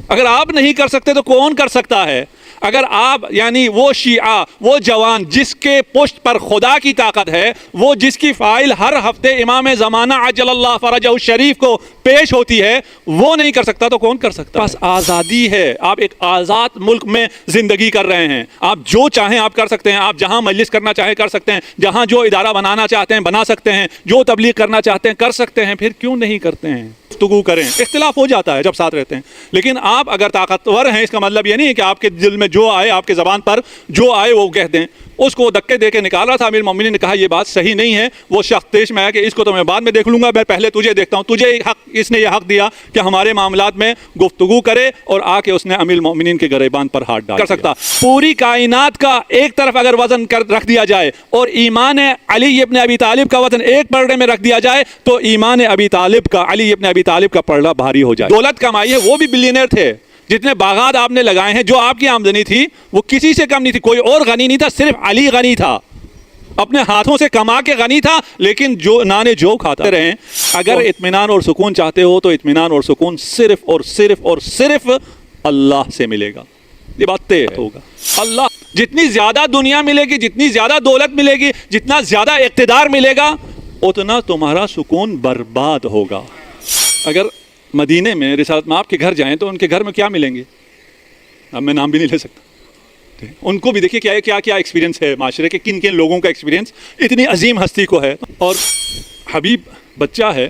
اگر آپ نہیں کر سکتے تو کون کر سکتا ہے؟ اگر آپ یعنی وہ شیعہ، وہ جوان جس کے پشت پر خدا کی طاقت ہے، وہ جس کی فائل ہر ہفتے امام زمانہ عجل اللہ فرجہ الشریف کو پیش ہوتی ہے، وہ نہیں کر سکتا تو کون کر سکتا؟ بس آزادی ہے، آپ ایک آزاد ملک میں زندگی کر رہے ہیں، آپ جو چاہیں آپ کر سکتے ہیں، آپ جہاں مجلس کرنا چاہیں کر سکتے ہیں، جہاں جو ادارہ بنانا چاہتے ہیں بنا سکتے ہیں، جو تبلیغ کرنا چاہتے ہیں کر سکتے ہیں، پھر کیوں نہیں کرتے ہیں؟ گفتگو کریں، اختلاف ہو جاتا ہے جب ساتھ رہتے ہیں، لیکن آپ اگر طاقتور ہیں اس کا مطلب یہ نہیں ہے کہ آپ کے دل میں جو آئے، آپ کے زبان پر جو آئے وہ کہہ دیں۔ اس کو دھکے دے کے نکال رہا تھا امیر المومنین نے کہا یہ بات صحیح نہیں ہے، وہ شخص پیش میں آیا کہ اس کو تو میں بعد میں دیکھ لوں گا، میں پہلے تجھے دیکھتا ہوں، تجھے حق، اس نے یہ حق دیا کہ ہمارے معاملات میں گفتگو کرے، اور آ کے اس نے امیر المومنین کے گریبان پر ہاتھ ڈال کر سکتا۔ پوری کائنات کا ایک طرف اگر وزن رکھ دیا جائے اور ایمان علی ابن ابی طالب کا وزن ایک پلڑے میں رکھ دیا جائے تو ایمان ابی طالب کا، علی ابن ابی طالب کا پلڑا بھاری ہو جائے۔ دولت کمائی ہے، وہ بھی بلینئر تھے، جتنے باغات آپ نے لگائے ہیں، جو آپ کی آمدنی تھی وہ کسی سے کم نہیں تھی، کوئی اور غنی نہیں تھا، صرف علی غنی تھا، اپنے ہاتھوں سے کما کے غنی تھا، لیکن جو نانے جو کھاتے رہیں۔ اگر اطمینان اور سکون چاہتے ہو تو اطمینان اور سکون صرف اور صرف اور صرف اللہ سے ملے گا، یہ بات طے ہوگا۔ اللہ جتنی زیادہ دنیا ملے گی، جتنی زیادہ دولت ملے گی، جتنا زیادہ اقتدار ملے گا، اتنا تمہارا سکون برباد ہوگا۔ اگر مدینے میں رسالت مآب کے گھر جائیں تو ان کے گھر میں کیا ملیں گے؟ اب میں نام بھی نہیں لے سکتا، ان کو بھی دیکھیے کیا کیا ایکسپیرینس ہے معاشرے کے، کن کن لوگوں کا ایکسپیرینس اتنی عظیم ہستی کو ہے۔ اور حبیب بچہ ہے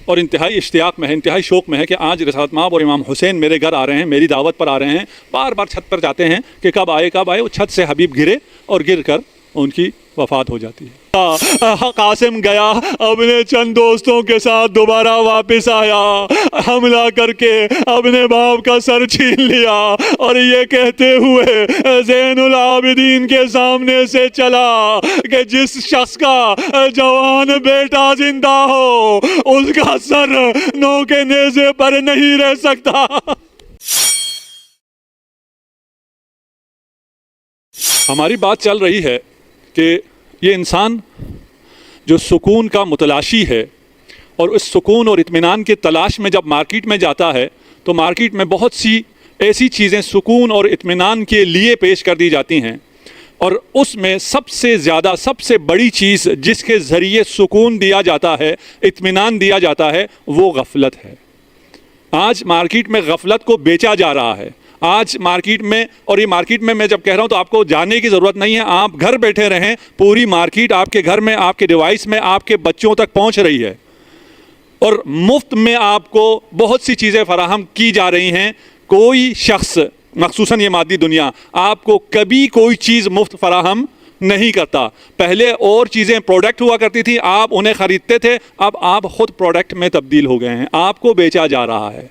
اور انتہائی اشتیاق میں ہے، انتہائی شوق میں ہے کہ آج رسالت مآب اور امام حسین میرے گھر آ رہے ہیں، میری دعوت پر آ رہے ہیں، بار بار چھت پر جاتے ہیں کہ کب آئے کب آئے۔ وہ چھت سے حبیب گرے اور گر کر ان کی وفات ہو جاتی ہے۔ قاسم گیا اپنے چند دوستوں کے ساتھ، دوبارہ واپس آیا، حملہ کر کے اپنے باپ کا سر چھین لیا اور یہ کہتے ہوئے زین العابدین کے سامنے سے چلا کہ جس شخص کا جوان بیٹا زندہ ہو اس کا سر نوک نیزے پر نہیں رہ سکتا۔ ہماری بات چل رہی ہے کہ یہ انسان جو سکون کا متلاشی ہے اور اس سکون اور اطمینان کے تلاش میں جب مارکیٹ میں جاتا ہے تو مارکیٹ میں بہت سی ایسی چیزیں سکون اور اطمینان کے لیے پیش کر دی جاتی ہیں، اور اس میں سب سے زیادہ سب سے بڑی چیز جس کے ذریعے سکون دیا جاتا ہے، اطمینان دیا جاتا ہے، وہ غفلت ہے۔ آج مارکیٹ میں غفلت کو بیچا جا رہا ہے۔ آج مارکیٹ میں، اور یہ مارکیٹ میں جب کہہ رہا ہوں تو آپ کو جانے کی ضرورت نہیں ہے، آپ گھر بیٹھے رہیں، پوری مارکیٹ آپ کے گھر میں، آپ کے ڈیوائس میں، آپ کے بچوں تک پہنچ رہی ہے، اور مفت میں آپ کو بہت سی چیزیں فراہم کی جا رہی ہیں۔ کوئی شخص، مخصوصاً یہ مادی دنیا، آپ کو کبھی کوئی چیز مفت فراہم نہیں کرتا۔ پہلے اور چیزیں پروڈکٹ ہوا کرتی تھی، آپ انہیں خریدتے تھے، اب آپ خود پروڈکٹ میں تبدیل ہو گئے ہیں، آپ کو بیچا جا رہا ہے،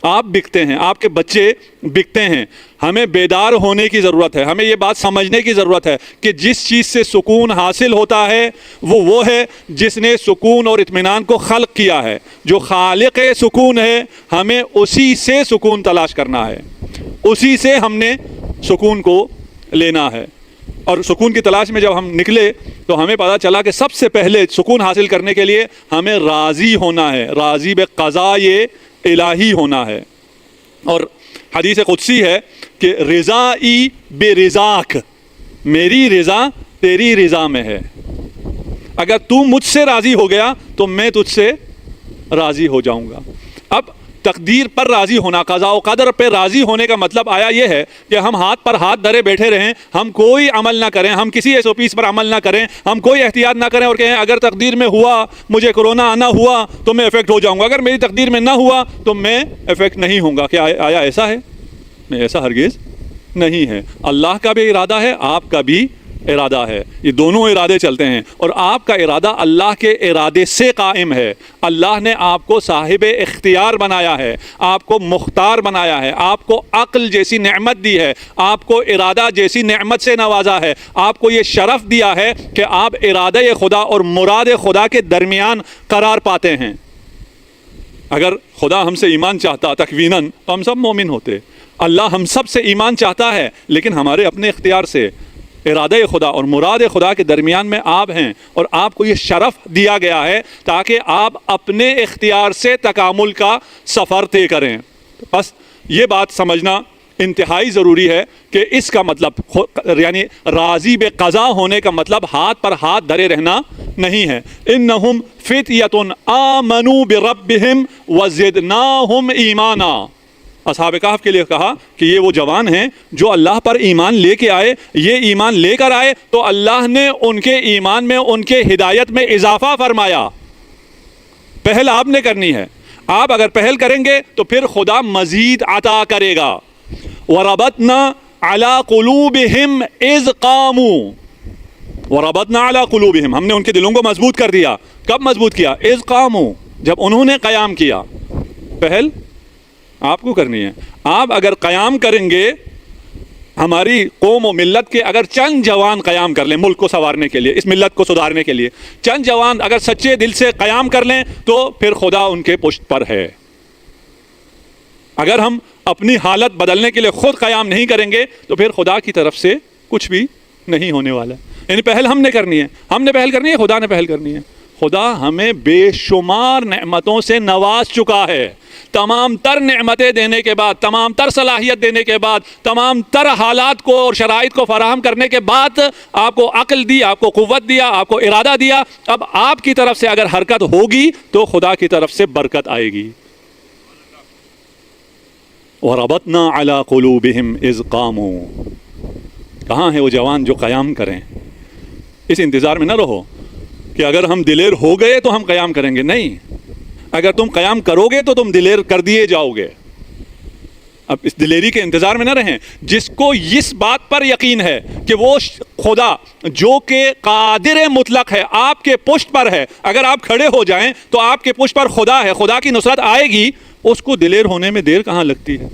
آپ بکتے ہیں، آپ کے بچے بکتے ہیں۔ ہمیں بیدار ہونے کی ضرورت ہے، ہمیں یہ بات سمجھنے کی ضرورت ہے کہ جس چیز سے سکون حاصل ہوتا ہے وہ ہے جس نے سکون اور اطمینان کو خلق کیا ہے، جو خالق سکون ہے، ہمیں اسی سے سکون تلاش کرنا ہے، اسی سے ہم نے سکون کو لینا ہے۔ اور سکون کی تلاش میں جب ہم نکلے تو ہمیں پتہ چلا کہ سب سے پہلے سکون حاصل کرنے کے لیے ہمیں راضی ہونا ہے، راضی بقضائے الہی ہونا ہے۔ اور حدیث قدسی ہے کہ رضائی بے رضاک، میری رضا تیری رضا میں ہے، اگر تو مجھ سے راضی ہو گیا تو میں تجھ سے راضی ہو جاؤں گا۔ اب تقدیر پر راضی ہونا، قضاء و قدر پہ راضی ہونے کا مطلب آیا یہ ہے کہ ہم ہاتھ پر ہاتھ دھرے بیٹھے رہیں، ہم کوئی عمل نہ کریں، ہم کسی SOPs پر عمل نہ کریں، ہم کوئی احتیاط نہ کریں اور کہیں اگر تقدیر میں ہوا، مجھے کرونا آنا ہوا تو میں افیکٹ ہو جاؤں گا، اگر میری تقدیر میں نہ ہوا تو میں افیکٹ نہیں ہوں گا۔ کیا آیا ایسا ہے؟ نہیں، ایسا ہرگز نہیں ہے۔ اللہ کا بھی ارادہ ہے، آپ کا بھی ارادہ ہے، یہ دونوں ارادے چلتے ہیں، اور آپ کا ارادہ اللہ کے ارادے سے قائم ہے۔ اللہ نے آپ کو صاحب اختیار بنایا ہے، آپ کو مختار بنایا ہے، آپ کو عقل جیسی نعمت دی ہے، آپ کو ارادہ جیسی نعمت سے نوازا ہے، آپ کو یہ شرف دیا ہے کہ آپ ارادہ خدا اور مراد خدا کے درمیان قرار پاتے ہیں۔ اگر خدا ہم سے ایمان چاہتا تکویناً تو ہم سب مومن ہوتے۔ اللہ ہم سب سے ایمان چاہتا ہے لیکن ہمارے اپنے اختیار سے۔ ارادہ خدا اور مراد خدا کے درمیان میں آپ ہیں، اور آپ کو یہ شرف دیا گیا ہے تاکہ آپ اپنے اختیار سے تکامل کا سفر طے کریں۔ بس یہ بات سمجھنا انتہائی ضروری ہے کہ اس کا مطلب یعنی راضی بے قضا ہونے کا مطلب ہاتھ پر ہاتھ دھرے رہنا نہیں ہے. انہم فتیۃ آمنوا بربہم وزدناہم ایمانا. اصحاب کہف کے لیے کہا کہ یہ وہ جوان ہیں جو اللہ پر ایمان لے کے آئے. یہ ایمان لے کر آئے تو اللہ نے ان کے ایمان میں ان کے ہدایت میں اضافہ فرمایا. پہل آپ نے کرنی ہے. آپ اگر پہل کریں گے تو پھر خدا مزید عطا کرے گا. وَرَبَطْنَا عَلَىٰ قُلُوبِهِمْ إِذْ قَامُوا. وَرَبَطْنَا عَلَىٰ قُلُوبِهِمْ, ہم نے ان کے دلوں کو مضبوط کر دیا. کب مضبوط کیا؟ إِذْ قَامُوا, جب انہوں نے قیام کیا. پہل آپ کو کرنی ہے. آپ اگر قیام کریں گے, ہماری قوم و ملت کے اگر چند جوان قیام کر لیں ملک کو سنوارنے کے لیے, اس ملت کو سدھارنے کے لیے, چند جوان اگر سچے دل سے قیام کر لیں تو پھر خدا ان کے پشت پر ہے. اگر ہم اپنی حالت بدلنے کے لیے خود قیام نہیں کریں گے تو پھر خدا کی طرف سے کچھ بھی نہیں ہونے والا. یعنی پہل ہم نے کرنی ہے. ہم نے پہل کرنی ہے, خدا نے پہل کرنی ہے. خدا ہمیں بے شمار نعمتوں سے نواز چکا ہے. تمام تر نعمتیں دینے کے بعد, تمام تر صلاحیت دینے کے بعد, تمام تر حالات کو اور شرائط کو فراہم کرنے کے بعد آپ کو عقل دی, آپ کو قوت دیا, آپ کو ارادہ دیا. اب آپ کی طرف سے اگر حرکت ہوگی تو خدا کی طرف سے برکت آئے گی. وَرَبَطْنَا عَلَىٰ قُلُوبِهِمْ إِذْ قَامُوا. کہاں ہے وہ جوان جو قیام کریں؟ اس انتظار میں نہ رہو کہ اگر ہم دلیر ہو گئے تو ہم قیام کریں گے. نہیں, اگر تم قیام کرو گے تو تم دلیر کر دیے جاؤ گے. اب اس دلیری کے انتظار میں نہ رہیں. جس کو اس بات پر یقین ہے کہ وہ خدا جو کہ قادر مطلق ہے آپ کے پشت پر ہے, اگر آپ کھڑے ہو جائیں تو آپ کے پشت پر خدا ہے, خدا کی نصرت آئے گی, اس کو دلیر ہونے میں دیر کہاں لگتی ہے؟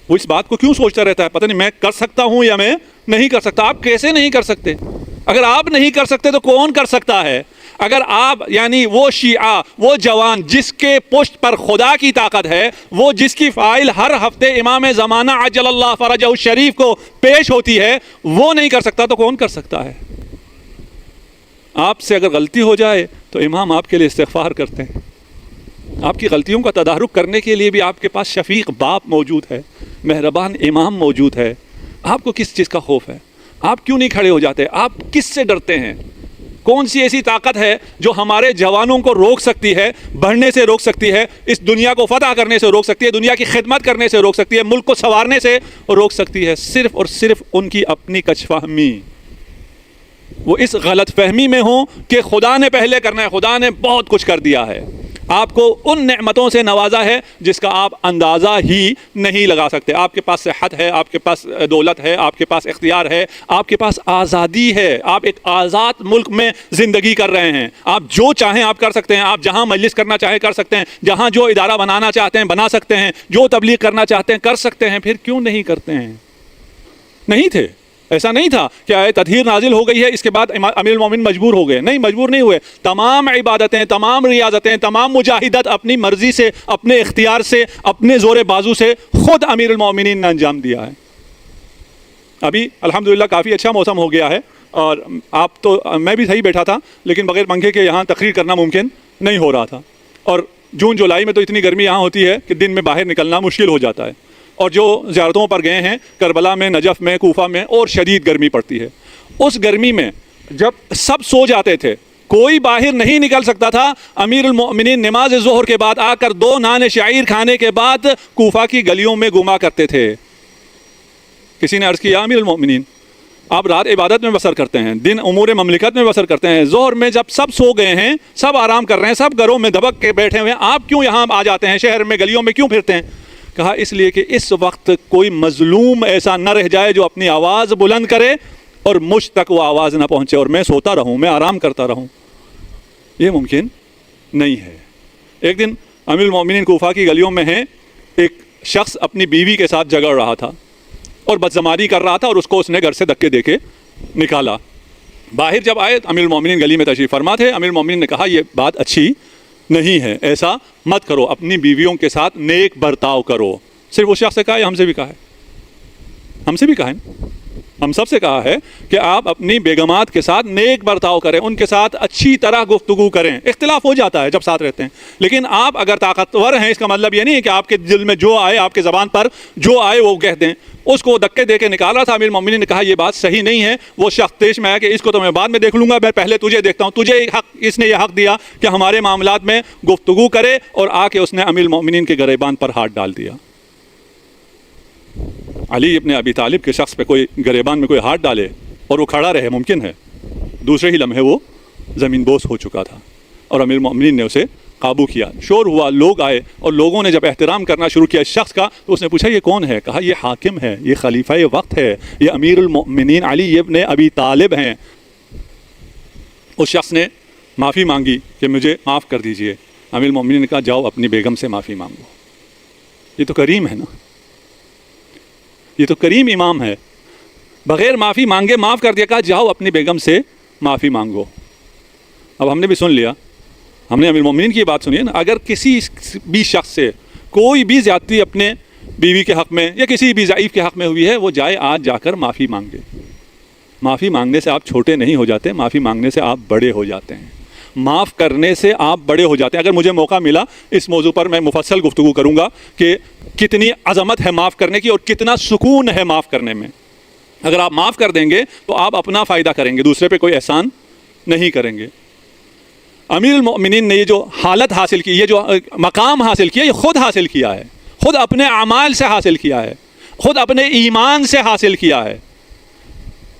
وہ اس بات کو کیوں سوچتا رہتا ہے پتہ نہیں میں کر سکتا ہوں یا میں نہیں کر سکتا. آپ کیسے نہیں کر سکتے؟ اگر آپ نہیں کر سکتے تو کون کر سکتا ہے؟ اگر آپ یعنی وہ شیعہ, وہ جوان جس کے پشت پر خدا کی طاقت ہے, وہ جس کی فائل ہر ہفتے امام زمانہ عجل اللہ فرجہ الشریف کو پیش ہوتی ہے, وہ نہیں کر سکتا تو کون کر سکتا ہے؟ آپ سے اگر غلطی ہو جائے تو امام آپ کے لیے استغفار کرتے ہیں. آپ کی غلطیوں کا تدارک کرنے کے لیے بھی آپ کے پاس شفیق باپ موجود ہے, مہربان امام موجود ہے. آپ کو کس چیز کا خوف ہے؟ آپ کیوں نہیں کھڑے ہو جاتے؟ آپ کس سے ڈرتے ہیں؟ کون سی ایسی طاقت ہے جو ہمارے جوانوں کو روک سکتی ہے, بڑھنے سے روک سکتی ہے, اس دنیا کو فتح کرنے سے روک سکتی ہے, دنیا کی خدمت کرنے سے روک سکتی ہے, ملک کو سنوارنے سے روک سکتی ہے؟ صرف اور صرف ان کی اپنی کچھ فہمی. وہ اس غلط فہمی میں ہوں کہ خدا نے پہلے کرنا ہے, خدا نے بہت کچھ کر دیا ہے. آپ کو ان نعمتوں سے نوازا ہے جس کا آپ اندازہ ہی نہیں لگا سکتے. آپ کے پاس صحت ہے, آپ کے پاس دولت ہے, آپ کے پاس اختیار ہے, آپ کے پاس آزادی ہے. آپ ایک آزاد ملک میں زندگی کر رہے ہیں. آپ جو چاہیں آپ کر سکتے ہیں. آپ جہاں مجلس کرنا چاہیں کر سکتے ہیں, جہاں جو ادارہ بنانا چاہتے ہیں بنا سکتے ہیں, جو تبلیغ کرنا چاہتے ہیں کر سکتے ہیں. پھر کیوں نہیں کرتے ہیں؟ نہیں تھے, ایسا نہیں تھا کہ آیت تطہیر نازل ہو گئی ہے اس کے بعد امیر المومنین مجبور ہو گئے. نہیں, مجبور نہیں ہوئے. تمام عبادتیں, تمام ریاضتیں, تمام مجاہدت اپنی مرضی سے, اپنے اختیار سے, اپنے زور بازو سے خود امیر المومنین نے انجام دیا ہے. ابھی الحمدللہ کافی اچھا موسم ہو گیا ہے, اور آپ تو میں بھی صحیح بیٹھا تھا لیکن بغیر پنکھے کے یہاں تقریر کرنا ممکن نہیں ہو رہا تھا. اور جون جولائی میں تو اتنی گرمی یہاں ہوتی ہے کہ دن میں باہر نکلنا مشکل ہو جاتا ہے. اور جو زیارتوں پر گئے ہیں کربلا میں, نجف میں, کوفہ میں, اور شدید گرمی پڑتی ہے. اس گرمی میں جب سب سو جاتے تھے, کوئی باہر نہیں نکل سکتا تھا, امیر المؤمنین نماز ظہر کے بعد آ کر 2 نان شعیر کھانے کے بعد کوفہ کی گلیوں میں گھوما کرتے تھے. کسی نے عرض کیا امیر المؤمنین آپ رات عبادت میں بسر کرتے ہیں, دن امور مملکت میں بسر کرتے ہیں, ظہر میں جب سب سو گئے ہیں, سب آرام کر رہے ہیں, سب گھروں میں دبک کے بیٹھے ہوئے ہیں, آپ کیوں یہاں آ جاتے ہیں, شہر میں گلیوں میں کیوں پھرتے ہیں؟ کہا اس لیے کہ اس وقت کوئی مظلوم ایسا نہ رہ جائے جو اپنی آواز بلند کرے اور مجھ تک وہ آواز نہ پہنچے اور میں سوتا رہوں, میں آرام کرتا رہوں. یہ ممکن نہیں ہے. ایک دن امیر المومنین کوفہ کی گلیوں میں ہیں, ایک شخص اپنی بیوی کے ساتھ جھگڑ رہا تھا اور بدزمانی کر رہا تھا, اور اس نے گھر سے دھکے دے کے نکالا. باہر جب آئے امیر المومنین گلی میں تشریف فرما تھے. امیر المومنین نے کہا یہ بات اچھی نہیں ہے, ایسا مت کرو, اپنی بیویوں کے ساتھ نیک برتاؤ کرو. صرف اس شخص سے کہا ہے, ہم سے بھی کہا ہے, ہم سے بھی کہا ہے. ہم سب سے کہا ہے کہ آپ اپنی بیگمات کے ساتھ نیک برتاؤ کریں، ان کے ساتھ اچھی طرح گفتگو کریں. اختلاف ہو جاتا ہے جب ساتھ رہتے ہیں، لیکن آپ اگر طاقتور ہیں اس کا مطلب یہ نہیں ہے کہ آپ کے دل میں جو آئے، آپ کے زبان پر جو آئے وہ کہہ دیں. اس کو دھکے دے کے نکال رہا تھا امیر المومنین نے کہا یہ بات صحیح نہیں ہے. وہ شخص پیش میں آیا کہ اس کو تو میں بعد میں دیکھ لوں گا، میں پہلے تجھے دیکھتا ہوں. تجھے حق، اس نے یہ حق دیا کہ ہمارے معاملات میں گفتگو کرے، اور آ کے اس نے امیر المومنین کے گریبان پر ہاتھ ڈال دیا. علی ابن ابی طالب کے شخص پہ کوئی گریبان میں کوئی ہاتھ ڈالے اور وہ کھڑا رہے، ممکن ہے؟ دوسرے ہی لمحے وہ زمین بوس ہو چکا تھا، اور امیر المومنین نے اسے قابو کیا. شور ہوا، لوگ آئے، اور لوگوں نے جب احترام کرنا شروع کیا اس شخص کا تو اس نے پوچھا یہ کون ہے؟ کہا یہ حاکم ہے، یہ خلیفہ وقت ہے، یہ امیر المومنین علی ابن ابی طالب ہیں. اس شخص نے معافی مانگی کہ مجھے معاف کر دیجئے. امیر المومنین نے کہا جاؤ اپنی بیگم سے معافی مانگو. یہ تو کریم ہے نا، یہ تو کریم امام ہے. بغیر معافی مانگے معاف کر دیا، کہا جاؤ اپنی بیگم سے معافی مانگو. اب ہم نے بھی سن لیا، ہم نے امیر المومنین کی بات سنی ہے نا. اگر کسی بھی شخص سے کوئی بھی زیادتی اپنے بیوی کے حق میں یا کسی بھی ضعیف کے حق میں ہوئی ہے، وہ جائے آج جا کر معافی مانگے. معافی مانگنے سے آپ چھوٹے نہیں ہو جاتے، معافی مانگنے سے آپ بڑے ہو جاتے ہیں. معاف کرنے سے آپ بڑے ہو جاتے ہیں. اگر مجھے موقع ملا اس موضوع پر میں مفصل گفتگو کروں گا کہ کتنی عظمت ہے معاف کرنے کی اور کتنا سکون ہے معاف کرنے میں. اگر آپ معاف کر دیں گے تو آپ اپنا فائدہ کریں گے، دوسرے پہ کوئی احسان نہیں کریں گے. امیر المومنین نے یہ جو حالت حاصل کی، یہ جو مقام حاصل کیا، یہ خود حاصل کیا ہے، خود اپنے اعمال سے حاصل کیا ہے، خود اپنے ایمان سے حاصل کیا ہے.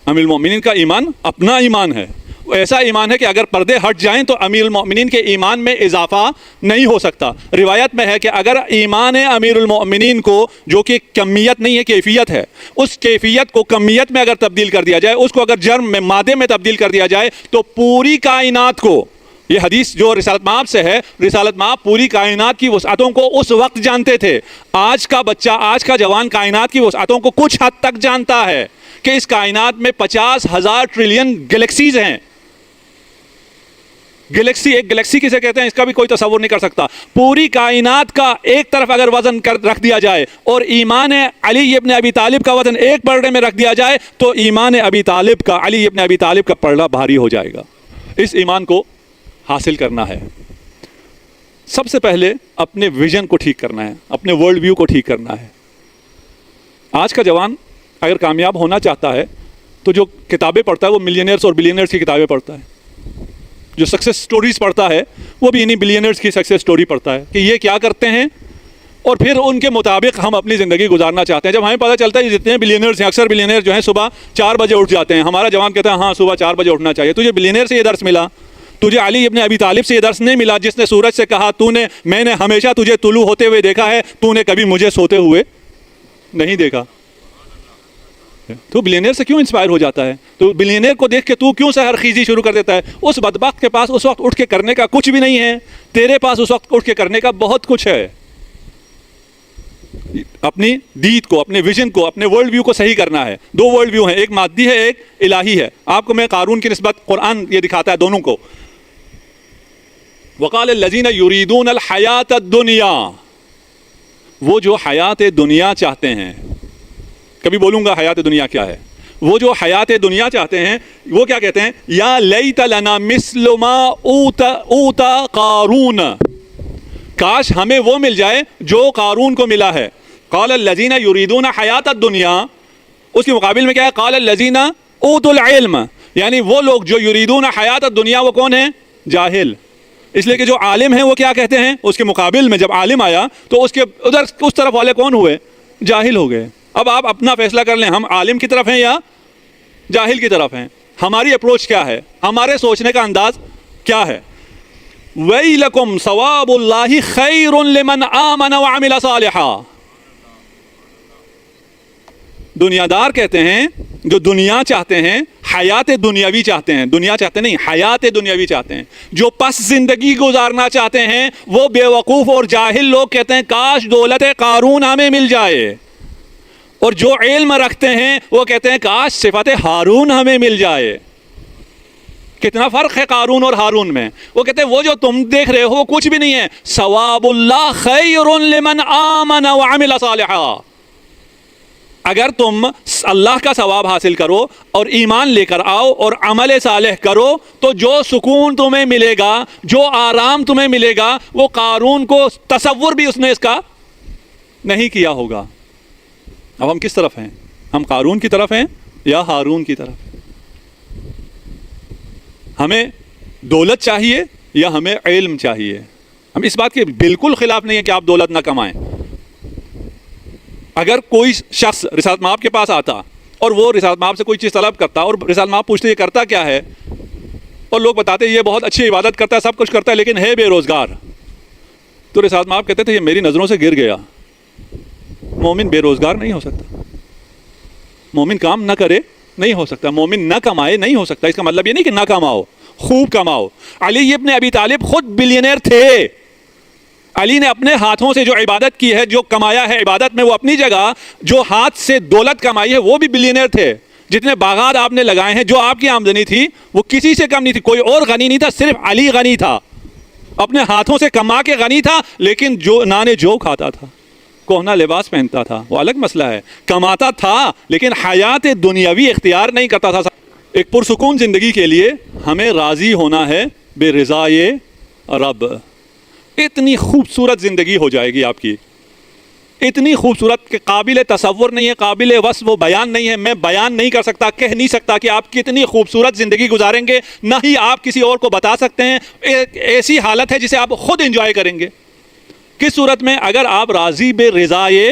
امیر المومنین کا ایمان اپنا ایمان ہے، وہ ایسا ایمان ہے کہ اگر پردے ہٹ جائیں تو امیر المومنین کے ایمان میں اضافہ نہیں ہو سکتا. روایت میں ہے کہ اگر ایمان امیر المومنین کو، جو کہ کمیت نہیں ہے کیفیت ہے، اس کیفیت کو کمیت میں اگر تبدیل کر دیا جائے، اس کو اگر جرم میں مادے میں تبدیل کر دیا جائے تو پوری کائنات کو، یہ حدیث جو رسالت مآب سے ہے، رسالت مآب پوری کائنات کی وسعتوں کو اس وقت جانتے تھے. آج کا بچہ، آج کا جوان کائنات کی وسعتوں کو کچھ حد تک جانتا ہے کہ اس کائنات میں 50,000 ٹریلین گلیکسیز ہیں. گلیکسی، ایک گلیکسی کسے کہتے ہیں اس کا بھی کوئی تصور نہیں کر سکتا. پوری کائنات کا ایک طرف اگر وزن رکھ دیا جائے اور ایمان علی ابن ابی طالب کا وزن ایک پلڑے میں رکھ دیا جائے تو ایمان ابی طالب کا، علی ابن ابی طالب کا پلڑا بھاری ہو جائے گا. اس ایمان کو حاصل کرنا ہے. سب سے پہلے اپنے ویژن کو ٹھیک کرنا ہے، اپنے ورلڈ ویو کو ٹھیک کرنا ہے. آج کا جوان اگر کامیاب ہونا چاہتا ہے تو جو کتابیں پڑھتا ہے وہ ملینئرز اور بلینئرز کی کتابیں پڑھتا ہے. جو سکسیس سٹوریز پڑھتا ہے وہ بھی انہی بلینئرز کی سکسیس سٹوری پڑھتا ہے کہ یہ کیا کرتے ہیں اور پھر ان کے مطابق ہم اپنی زندگی گزارنا چاہتے ہیں. جب ہمیں پتہ چلتا ہے جتنے بلینئرز ہیں، اکثر بلینئر جو ہیں صبح 4 بجے اٹھ جاتے ہیں، ہمارا جوان کہتا ہے ہاں صبح 4 بجے اٹھنا چاہیے. تجھے بلینئر سے یہ درس ملا، تجھے علی ابن ابی طالب سے یہ درس نہیں ملا جس نے سورج سے کہا میں نے ہمیشہ تجھے طلوع ہوتے ہوئے دیکھا ہے، تو نے کبھی مجھے سوتے ہوئے نہیں دیکھا. تو بلینئر سے کیوں انسپائر ہو جاتا ہے؟ تو بلینئر کو دیکھ کے تو کیوں سحر خیزی شروع کر دیتا ہے؟ اس بدبخت کے پاس اس وقت اٹھ کے کرنے کا کچھ بھی نہیں ہے، تیرے پاس اس وقت اٹھ کے کرنے کا بہت کچھ ہے. اپنی دید کو، اپنے ویژن کو، اپنے ورلڈ ویو کو صحیح کرنا ہے. 2 ورلڈ ویو ہیں، ایک مادی ہے، ایک الہی ہے. آپ کو میں قارون کی نسبت قرآن یہ دکھاتا ہے دونوں کو. وقال الذین یریدون الحیات الدنیا، وہ جو حیات دنیا چاہتے ہیں. کبھی بولوں گا حیات دنیا کیا ہے. وہ جو حیات دنیا چاہتے ہیں وہ کیا کہتے ہیں؟ یا لیت لنا مثل ما اوتا قارون، کاش ہمیں وہ مل جائے جو قارون کو ملا ہے. قال الذین یریدون حیات الدنیا، اس کے مقابل میں کیا ہے؟ قال الذین اوتوا العلم، یعنی وہ لوگ جو یریدون حیات الدنیا وہ کون ہیں؟ جاہل. اس لیے کہ جو عالم ہیں وہ کیا کہتے ہیں؟ اس کے مقابل میں جب عالم آیا تو اس کے ادھر اس طرف والے کون ہوئے؟ جاہل ہو گئے. اب آپ اپنا فیصلہ کر لیں، ہم عالم کی طرف ہیں یا جاہل کی طرف ہیں. ہماری اپروچ کیا ہے؟ ہمارے سوچنے کا انداز کیا ہے؟ وَيْلَكُمْ ثَوَابُ اللَّهِ خَيْرٌ لِمَنْ آمَنَ وَعَمِلَ صَالِحًا. دنیا دار کہتے ہیں جو دنیا چاہتے ہیں، حیات دنیاوی چاہتے ہیں، دنیا چاہتے نہیں، حیات دنیاوی چاہتے ہیں، جو پس زندگی گزارنا چاہتے ہیں، وہ بے وقوف اور جاہل لوگ کہتے ہیں کاش دولت قارون ہمیں مل جائے. اور جو علم رکھتے ہیں وہ کہتے ہیں کاش صفت ہارون ہمیں مل جائے. کتنا فرق ہے قارون اور ہارون میں. وہ کہتے ہیں وہ جو تم دیکھ رہے ہو وہ کچھ بھی نہیں ہے. ثواب اللہ خیر لمن آمن وعمل صالحا. اگر تم اللہ کا ثواب حاصل کرو اور ایمان لے کر آؤ اور عمل صالح کرو تو جو سکون تمہیں ملے گا، جو آرام تمہیں ملے گا، وہ قارون کو تصور بھی اس نے اس کا نہیں کیا ہوگا۔ اب ہم کس طرف ہیں؟ ہم قارون کی طرف ہیں یا ہارون کی طرف؟ ہمیں دولت چاہیے یا ہمیں علم چاہیے؟ ہم اس بات کے بالکل خلاف نہیں ہے کہ آپ دولت نہ کمائیں۔ اگر کوئی شخص رسالت مآب کے پاس آتا اور وہ رسالت مآب سے کوئی چیز طلب کرتا اور رسالت مآب پوچھتے یہ کرتا کیا ہے، اور لوگ بتاتے یہ بہت اچھی عبادت کرتا ہے، سب کچھ کرتا ہے، لیکن ہے بے روزگار، تو رسالت مآب کہتے تھے یہ میری نظروں سے گر گیا۔ مومن بے روزگار نہیں ہو سکتا، مومن کام نہ کرے نہیں ہو سکتا، مومن نہ کمائے نہیں ہو سکتا۔ اس کا مطلب یہ نہیں کہ نہ کماؤ، خوب کماؤ۔ علی ابن ابی طالب خود بلینئر تھے۔ علی نے اپنے ہاتھوں سے جو عبادت کی ہے، جو کمایا ہے عبادت میں، وہ اپنی جگہ، جو ہاتھ سے دولت کمائی ہے وہ بھی بلینئر تھے۔ جتنے باغات آپ نے لگائے ہیں، جو آپ کی آمدنی تھی وہ کسی سے کم نہیں تھی، کوئی اور غنی نہیں تھا، صرف علی غنی تھا، اپنے ہاتھوں سے کما کے غنی تھا۔ لیکن جو نانے جو کھاتا تھا، کوہنا لباس پہنتا تھا، وہ الگ مسئلہ ہے، کماتا تھا لیکن حیات دنیاوی اختیار نہیں کرتا تھا۔ ایک پرسکون زندگی کے لیے ہمیں راضی ہونا ہے بے رضائے رب۔ اتنی خوبصورت زندگی ہو جائے گی آپ کی، اتنی خوبصورت کہ قابل تصور نہیں ہے، قابل وصف و بیان نہیں ہے۔ میں بیان نہیں کر سکتا، کہہ نہیں سکتا کہ آپ کتنی خوبصورت زندگی گزاریں گے، نہ ہی آپ کسی اور کو بتا سکتے ہیں۔ ایک ایسی حالت ہے جسے آپ خود انجوائے کریں گے۔ کس صورت میں؟ اگر آپ راضی بے رضائے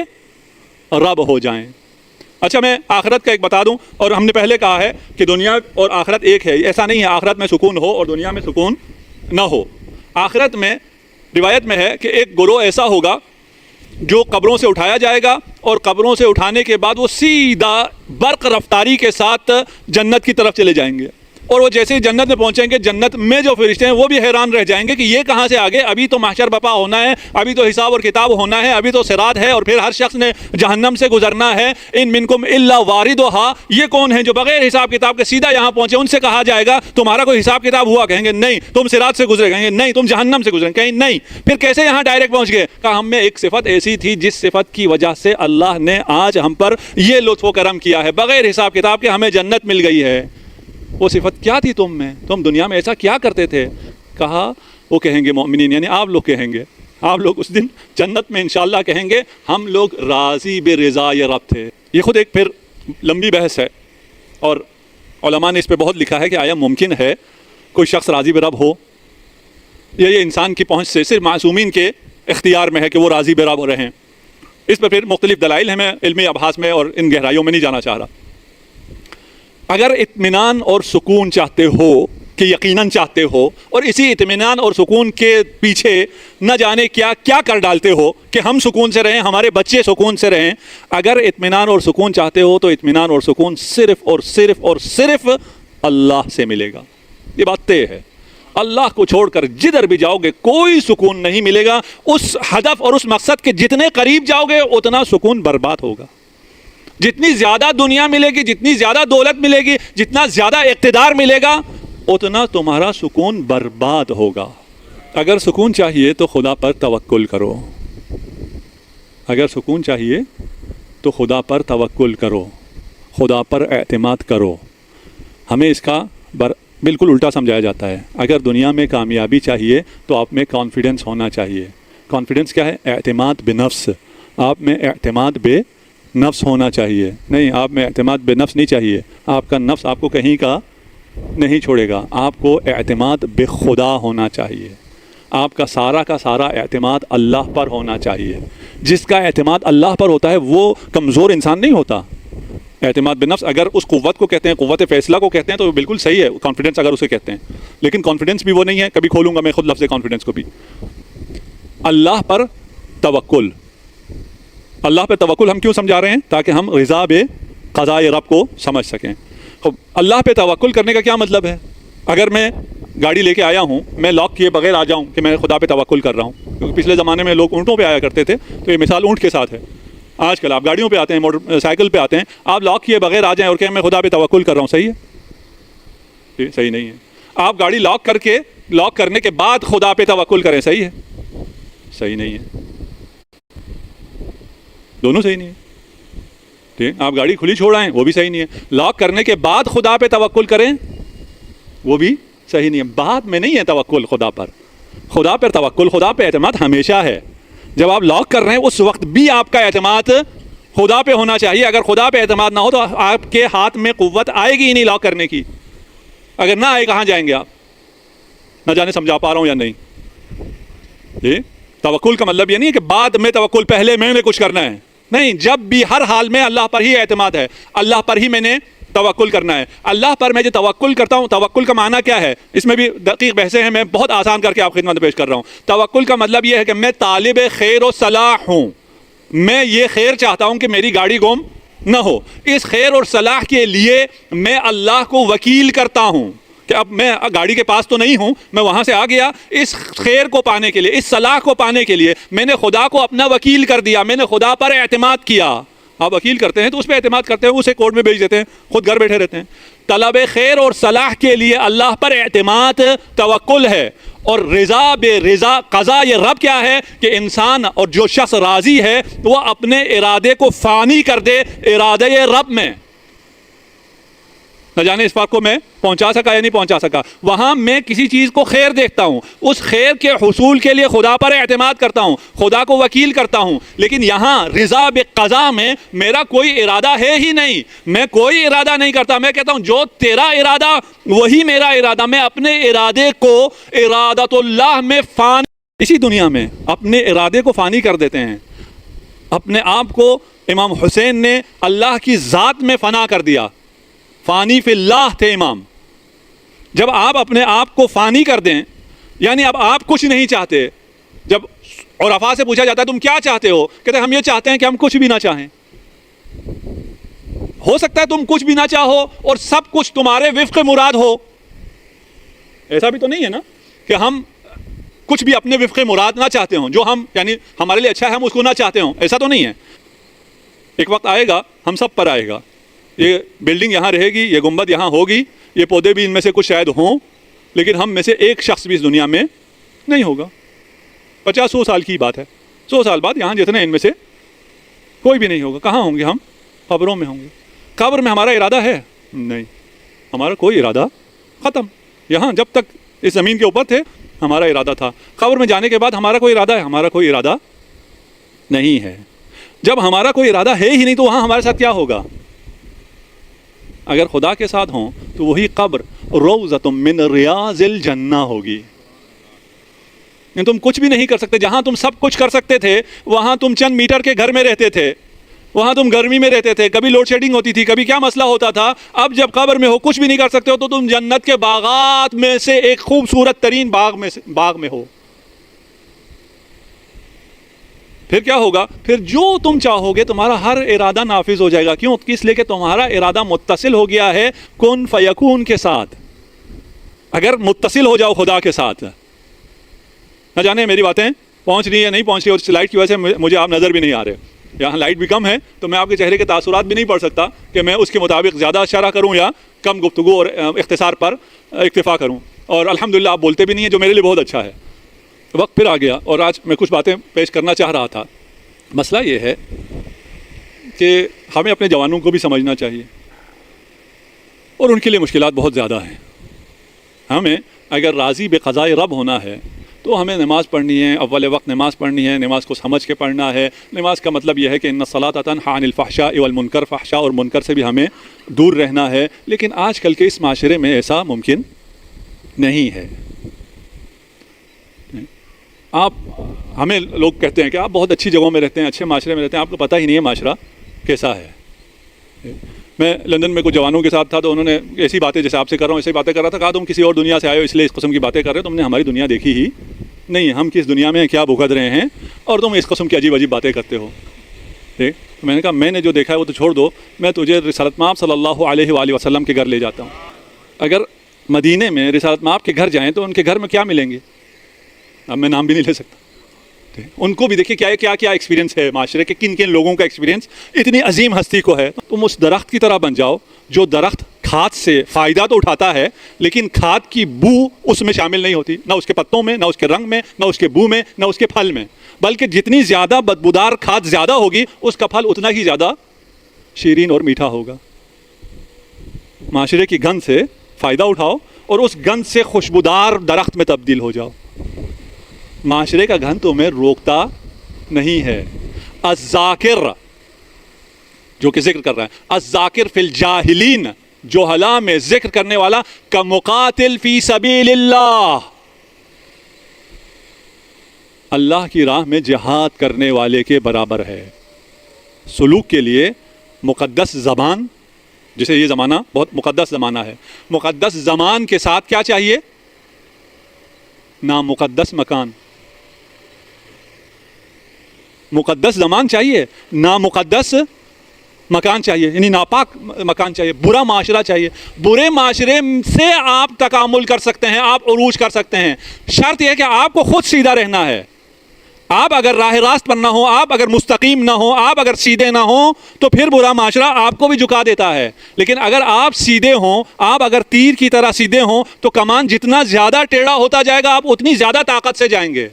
رب ہو جائیں۔ اچھا، میں آخرت کا ایک بتا دوں، اور ہم نے پہلے کہا ہے کہ دنیا اور آخرت ایک ہے، ایسا نہیں ہے آخرت میں سکون ہو اور دنیا میں سکون نہ ہو۔ آخرت میں روایت میں ہے کہ ایک گروہ ایسا ہوگا جو قبروں سے اٹھایا جائے گا، اور قبروں سے اٹھانے کے بعد وہ سیدھا برق رفتاری کے ساتھ جنت کی طرف چلے جائیں گے، اور وہ جیسے ہی جنت میں پہنچیں گے، جنت میں جو فرشتے ہیں وہ بھی حیران رہ جائیں گے کہ یہ کہاں سے آگے، ابھی تو محشر بپا ہونا ہے، ابھی تو حساب اور کتاب ہونا ہے، ابھی تو صراط ہے، اور پھر ہر شخص نے جہنم سے گزرنا ہے۔ ان منکم الا واردھا، یہ کون ہیں جو بغیر حساب کتاب کے سیدھا یہاں پہنچے؟ ان سے کہا جائے گا تمہارا کوئی حساب کتاب ہوا؟ کہیں گے نہیں۔ تم صراط سے گزرے؟ کہیں گے نہیں۔ تم جہنم سے گزرے؟ کہیں نہیں۔ پھر کیسے یہاں ڈائریکٹ پہنچ گئے؟ کہا ہم میں ایک صفت ایسی تھی جس صفت کی وجہ سے اللہ نے آج ہم پر یہ لطف و کرم کیا ہے، بغیر حساب کتاب کے ہمیں جنت مل گئی ہے۔ وہ صفت کیا تھی تم میں؟ تم دنیا میں ایسا کیا کرتے تھے؟ کہا وہ کہیں گے مومنین، یعنی آپ لوگ کہیں گے، آپ لوگ اس دن جنت میں انشاءاللہ کہیں گے ہم لوگ راضی بے رضائے رب تھے۔ یہ خود ایک پھر لمبی بحث ہے، اور علماء نے اس پہ بہت لکھا ہے کہ آیا ممکن ہے کوئی شخص راضی بے رب ہو، یا یہ انسان کی پہنچ سے صرف معصومین کے اختیار میں ہے کہ وہ راضی بے رب رہیں۔ اس پہ پھر مختلف دلائل ہیں، میں علمی ابحاث میں اور ان گہرائیوں میں نہیں جانا چاہ رہا۔ اگر اطمینان اور سکون چاہتے ہو، کہ یقیناً چاہتے ہو، اور اسی اطمینان اور سکون کے پیچھے نہ جانے کیا کیا کر ڈالتے ہو کہ ہم سکون سے رہیں، ہمارے بچے سکون سے رہیں، اگر اطمینان اور سکون چاہتے ہو تو اطمینان اور سکون صرف اور صرف اور صرف اللہ سے ملے گا۔ یہ بات طے ہے۔ اللہ کو چھوڑ کر جدھر بھی جاؤ گے کوئی سکون نہیں ملے گا۔ اس ہدف اور اس مقصد کے جتنے قریب جاؤ گے اتنا سکون برباد ہوگا۔ جتنی زیادہ دنیا ملے گی، جتنی زیادہ دولت ملے گی، جتنا زیادہ اقتدار ملے گا، اتنا تمہارا سکون برباد ہوگا۔ اگر سکون چاہیے تو خدا پر توکل کرو، اگر سکون چاہیے تو خدا پر توکل کرو، خدا پر اعتماد کرو۔ ہمیں اس کا بالکل الٹا سمجھایا جاتا ہے۔ اگر دنیا میں کامیابی چاہیے تو آپ میں کانفیڈنس ہونا چاہیے۔ کانفیڈنس کیا ہے؟ اعتماد بنفس۔ آپ میں اعتماد بے نفس ہونا چاہیے۔ نہیں، آپ میں اعتماد بے نفس نہیں چاہیے۔ آپ کا نفس آپ کو کہیں کا نہیں چھوڑے گا۔ آپ کو اعتماد بے خدا ہونا چاہیے۔ آپ کا سارا اعتماد اللہ پر ہونا چاہیے۔ جس کا اعتماد اللہ پر ہوتا ہے وہ کمزور انسان نہیں ہوتا۔ اعتماد بنفس اگر اس قوت کو کہتے ہیں، قوت فیصلہ کو کہتے ہیں، تو بالکل صحیح ہے، کانفیڈنس اگر اسے کہتے ہیں، لیکن کانفیڈنس بھی وہ نہیں ہے۔ کبھی کھولوں گا میں خود لفظ کانفیڈنس کو بھی۔ اللہ پر توکل، اللہ پہ توکل ہم کیوں سمجھا رہے ہیں؟ تاکہ ہم رضا بے قضاء رب کو سمجھ سکیں۔ اللہ پہ توکل کرنے کا کیا مطلب ہے؟ اگر میں گاڑی لے کے آیا ہوں، میں لاک کیے بغیر آ جاؤں کہ میں خدا پہ توکل کر رہا ہوں، کیونکہ پچھلے زمانے میں لوگ اونٹوں پہ آیا کرتے تھے، تو یہ مثال اونٹ کے ساتھ ہے۔ آج کل آپ گاڑیوں پہ آتے ہیں، موٹر سائیکل پہ آتے ہیں، آپ لاک کیے بغیر آ جائیں اور کہیں میں خدا پہ توکل کر رہا ہوں، صحیح ہے؟ صحیح نہیں ہے۔ آپ گاڑی لاک کر کے، لاک کرنے کے بعد خدا پہ توکل کریں، صحیح ہے؟ صحیح نہیں ہے، دونوں صحیح نہیں ہے۔ ٹھیک، آپ گاڑی کھلی چھوڑ آئیں وہ بھی صحیح نہیں ہے. لاک کرنے کے بعد خدا پہ توکل کریں وہ بھی صحیح نہیں ہے. بعد میں نہیں ہے توکل خدا پر. خدا پر توکل، خدا پہ اعتماد ہمیشہ ہے. جب آپ لاک کر رہے ہیں اس وقت بھی آپ کا اعتماد خدا پہ ہونا چاہیے. اگر خدا پہ اعتماد نہ ہو تو آپ کے ہاتھ میں قوت آئے گی ہی نہیں لاک کرنے کی. اگر نہ آئے کہاں جائیں گے آپ؟ نہ جانے سمجھا پا رہا ہوں یا نہیں. جی، توکل کا مطلب یہ نہیں ہے کہ بعد میں توکل، پہلے میں نے کچھ کرنا ہے. نہیں، جب بھی ہر حال میں اللہ پر ہی اعتماد ہے، اللہ پر ہی میں نے توکل کرنا ہے. اللہ پر میں جو توکل کرتا ہوں، توکل کا معنی کیا ہے؟ اس میں بھی دقیق بحثیں ہیں، میں بہت آسان کر کے آپ خدمت پیش کر رہا ہوں. توکل کا مطلب یہ ہے کہ میں طالب خیر و صلاح ہوں. میں یہ خیر چاہتا ہوں کہ میری گاڑی گم نہ ہو. اس خیر اور صلاح کے لیے میں اللہ کو وکیل کرتا ہوں کہ اب میں گاڑی کے پاس تو نہیں ہوں، میں وہاں سے آ گیا. اس خیر کو پانے کے لیے، اس صلاح کو پانے کے لیے میں نے خدا کو اپنا وکیل کر دیا. میں نے خدا پر اعتماد کیا. آپ وکیل کرتے ہیں تو اس پہ اعتماد کرتے ہیں، اسے کورٹ میں بھیج دیتے ہیں، خود گھر بیٹھے رہتے ہیں. طلب خیر اور صلاح کے لیے اللہ پر اعتماد توکل ہے. اور رضا بے رضا قضا یہ رب کیا ہے کہ انسان اور جو شخص راضی ہے وہ اپنے ارادے کو فانی کر دے ارادے رب میں. نہ جانے اس بات کو میں پہنچا سکا یا نہیں پہنچا سکا. وہاں میں کسی چیز کو خیر دیکھتا ہوں، اس خیر کے حصول کے لیے خدا پر اعتماد کرتا ہوں، خدا کو وکیل کرتا ہوں. لیکن یہاں رضا بقضا میں میرا کوئی ارادہ ہے ہی نہیں. میں کوئی ارادہ نہیں کرتا. میں کہتا ہوں جو تیرا ارادہ وہی میرا ارادہ. میں اپنے ارادے کو ارادت اللہ میں فانی، اسی دنیا میں اپنے ارادے کو فانی کر دیتے ہیں. اپنے آپ کو امام حسین نے اللہ کی ذات میں فنا کر دیا. فانی فی اللہ تھے امام. جب آپ اپنے آپ کو فانی کر دیں، یعنی اب آپ کچھ نہیں چاہتے. جب عرفاء سے پوچھا جاتا ہے تم کیا چاہتے ہو، کہتے ہیں ہم یہ چاہتے ہیں کہ ہم کچھ بھی نہ چاہیں. ہو سکتا ہے تم کچھ بھی نہ چاہو اور سب کچھ تمہارے وفق مراد ہو. ایسا بھی تو نہیں ہے نا کہ ہم کچھ بھی اپنے وفق مراد نہ چاہتے ہوں، جو ہم یعنی ہمارے لیے اچھا ہے ہم اس کو نہ چاہتے ہوں. ایسا تو نہیں ہے. ایک وقت آئے گا ہم سب پر آئے گا. یہ بلڈنگ یہاں رہے گی، یہ گنبد یہاں ہوگی، یہ پودے بھی ان میں سے کچھ شاید ہوں، لیکن ہم میں سے ایک شخص بھی اس دنیا میں نہیں ہوگا. 50-100 سال کی بات ہے. 100 سال بعد یہاں جتنے ان میں سے کوئی بھی نہیں ہوگا. کہاں ہوں گے ہم؟ قبروں میں ہوں گے. قبر میں ہمارا ارادہ ہے؟ نہیں، ہمارا کوئی ارادہ ختم. یہاں جب تک اس زمین کے اوپر تھے ہمارا ارادہ تھا. قبر میں جانے کے بعد ہمارا کوئی ارادہ ہے؟ ہمارا کوئی ارادہ نہیں ہے. جب ہمارا کوئی ارادہ ہے ہی نہیں تو وہاں ہمارے ساتھ کیا ہوگا؟ اگر خدا کے ساتھ ہوں تو وہی قبر روضۃ من ریاض الجنہ ہوگی. تم کچھ بھی نہیں کر سکتے. جہاں تم سب کچھ کر سکتے تھے وہاں تم چند میٹر کے گھر میں رہتے تھے، وہاں تم گرمی میں رہتے تھے، کبھی لوڈ شیڈنگ ہوتی تھی، کبھی کیا مسئلہ ہوتا تھا. اب جب قبر میں ہو کچھ بھی نہیں کر سکتے ہو تو تم جنت کے باغات میں سے ایک خوبصورت ترین باغ میں ہو. پھر کیا ہوگا؟ پھر جو تم چاہو گے تمہارا ہر ارادہ نافذ ہو جائے گا. کیوں؟ اس لیے کہ تمہارا ارادہ متصل ہو گیا ہے کن فیکون کے ساتھ. اگر متصل ہو جاؤ خدا کے ساتھ، نہ جانے میری باتیں پہنچ رہی ہیں نہیں پہنچ رہی، اور اس لائٹ کی وجہ سے مجھے آپ نظر بھی نہیں آ رہے. یہاں لائٹ بھی کم ہے تو میں آپ کے چہرے کے تاثرات بھی نہیں پڑھ سکتا کہ میں اس کے مطابق زیادہ شرح کروں یا کم گفتگو اور اختصار پر اکتفا کروں. اور الحمدللہ آپ بولتے بھی نہیں ہیں جو میرے لیے بہت اچھا ہے. وقت پھر آ گیا اور آج میں کچھ باتیں پیش کرنا چاہ رہا تھا. مسئلہ یہ ہے کہ ہمیں اپنے جوانوں کو بھی سمجھنا چاہیے اور ان کے لیے مشکلات بہت زیادہ ہیں. ہمیں اگر راضی بقضائے رب ہونا ہے تو ہمیں نماز پڑھنی ہے، اول وقت نماز پڑھنی ہے، نماز کو سمجھ کے پڑھنا ہے. نماز کا مطلب یہ ہے کہ ان الصلاۃ تنہی عن الفحشاء والمنکر، فحشاء اور منکر سے بھی ہمیں دور رہنا ہے. لیکن آج کل کے اس معاشرے میں ایسا ممکن نہیں ہے. آپ ہمیں لوگ کہتے ہیں کہ آپ بہت اچھی جگہوں میں رہتے ہیں، اچھے معاشرے میں رہتے ہیں، آپ کو پتہ ہی نہیں ہے معاشرہ کیسا ہے. میں لندن میں کچھ جوانوں کے ساتھ تھا تو انہوں نے ایسی باتیں جیسے آپ سے کر رہا ہوں ایسی باتیں کر رہا تھا. کہا تم کسی اور دنیا سے آئے ہو اس لیے اس قسم کی باتیں کر رہے ہو، تم نے ہماری دنیا دیکھی ہی نہیں. ہم کس دنیا میں کیا بھگت رہے ہیں اور تم اس قسم کی عجیب عجیب باتیں کرتے ہو. ٹھیک، میں نے کہا میں نے جو دیکھا ہے وہ تو چھوڑ دو، میں تجھے رسالت مآب صلی اللہ علیہ وآلہ وسلم کے گھر لے جاتا ہوں. اگر مدینے میں رسالت مآب کے گھر جائیں تو ان کے گھر میں کیا ملیں گے؟ اب میں نام بھی نہیں لے سکتا. ان کو بھی دیکھیے کیا کیا ایکسپیرینس ہے معاشرے کے، کن کن لوگوں کا ایکسپیرینس اتنی عظیم ہستی کو ہے. تم اس درخت کی طرح بن جاؤ جو درخت کھاد سے فائدہ تو اٹھاتا ہے لیکن کھاد کی بو اس میں شامل نہیں ہوتی، نہ اس کے پتوں میں، نہ اس کے رنگ میں، نہ اس کے بو میں، نہ اس کے پھل میں. بلکہ جتنی زیادہ بدبودار کھاد زیادہ ہوگی اس کا پھل اتنا ہی زیادہ شیرین اور میٹھا ہوگا. معاشرے کی گند سے فائدہ اٹھاؤ اور اس گند سے خوشبودار درخت میں تبدیل ہو جاؤ. معاشرے کا گند تمہیں روکتا نہیں ہے. الذاکر جو کہ ذکر کر رہا ہے, الذاکر فی الجاہلین, جوہلا میں ذکر کرنے والا, کمقاتل فی سبیل اللہ, اللہ کی راہ میں جہاد کرنے والے کے برابر ہے. سلوک کے لیے مقدس زبان, جسے یہ زمانہ بہت مقدس زمانہ ہے, مقدس زمان کے ساتھ کیا چاہیے؟ نامقدس مکان. مقدس زمان چاہیے, نامقدس مکان چاہیے, یعنی ناپاک مکان چاہیے, برا معاشرہ چاہیے. برے معاشرے سے آپ تکامل کر سکتے ہیں, آپ عروج کر سکتے ہیں. شرط یہ ہے کہ آپ کو خود سیدھا رہنا ہے. آپ اگر راہ راست پر نہ ہو, آپ اگر مستقیم نہ ہو, آپ اگر سیدھے نہ ہوں, تو پھر برا معاشرہ آپ کو بھی جھکا دیتا ہے. لیکن اگر آپ سیدھے ہوں, آپ اگر تیر کی طرح سیدھے ہوں, تو کمان جتنا زیادہ ٹیڑھا ہوتا جائے گا آپ اتنی زیادہ طاقت سے جائیں گے.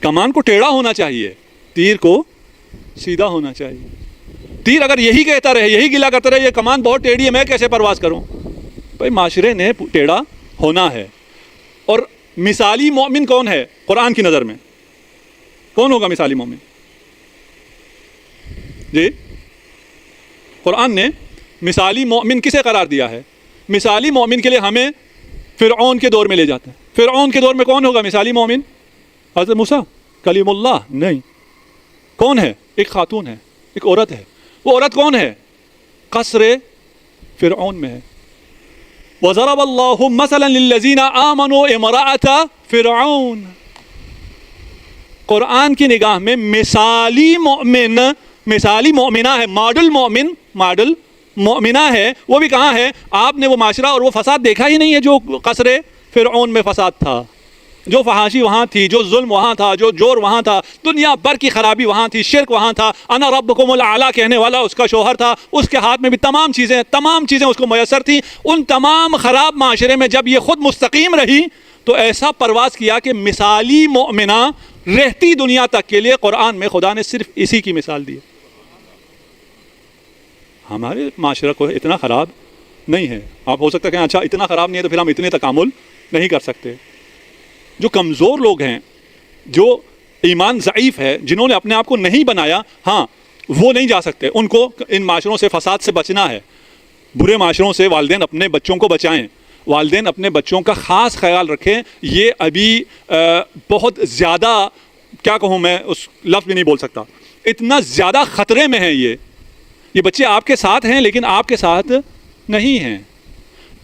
کمان کو ٹیڑھا ہونا چاہیے, تیر کو سیدھا ہونا چاہیے. تیر اگر یہی کہتا رہے, یہی گلا کرتا رہے, یہ کمان بہت ٹیڑھی ہے, میں کیسے پرواز کروں؟ بھائی معاشرے نے ٹیڑھا ہونا ہے. اور مثالی مومن کون ہے قرآن کی نظر میں؟ کون ہوگا مثالی مومن؟ جی, قرآن نے مثالی مومن کسے قرار دیا ہے؟ مثالی مومن کے لیے ہمیں فرعون کے دور میں لے جاتا ہے. فرعون کے دور میں کون ہوگا مثالی مومن؟ حضرت موسیٰ کلیم اللہ نہیں. کون ہے؟ ایک خاتون ہے, ایک عورت ہے. وہ عورت کون ہے؟ قصر فرعون میں ہے. وَضَرَبَ اللَّهُ مَثَلًا لِلَّذِينَ آمَنُوا امْرَأَةَ فرعون. قرآن کی نگاہ میں مثالی مومن, مثالی مومنہ ہے, ماڈل مومن, ماڈل مومنہ ہے. وہ بھی کہاں ہے؟ آپ نے وہ معاشرہ اور وہ فساد دیکھا ہی نہیں ہے جو قصر فرعون میں فساد تھا, جو فحاشی وہاں تھی, جو ظلم وہاں تھا, جو جور وہاں تھا, دنیا بھر کی خرابی وہاں تھی, شرک وہاں تھا. انا ربکم الاعلی کہنے والا اس کا شوہر تھا, اس کے ہاتھ میں بھی تمام چیزیں اس کو میسر تھیں. ان تمام خراب معاشرے میں جب یہ خود مستقیم رہی تو ایسا پرواز کیا کہ مثالی مومنہ رہتی دنیا تک کے لیے قرآن میں خدا نے صرف اسی کی مثال دی. ہمارے معاشرہ کو اتنا خراب نہیں ہے. آپ ہو سکتا ہے کہ اچھا اتنا خراب نہیں ہے تو پھر ہم اتنے تکامل نہیں کر سکتے. جو کمزور لوگ ہیں, جو ایمان ضعیف ہے, جنہوں نے اپنے آپ کو نہیں بنایا, ہاں وہ نہیں جا سکتے. ان کو ان معاشروں سے, فساد سے بچنا ہے. برے معاشروں سے والدین اپنے بچوں کو بچائیں, والدین اپنے بچوں کا خاص خیال رکھیں. یہ ابھی بہت زیادہ, کیا کہوں میں, اس لفظ بھی نہیں بول سکتا, اتنا زیادہ خطرے میں ہیں. یہ بچے آپ کے ساتھ ہیں لیکن آپ کے ساتھ نہیں ہیں.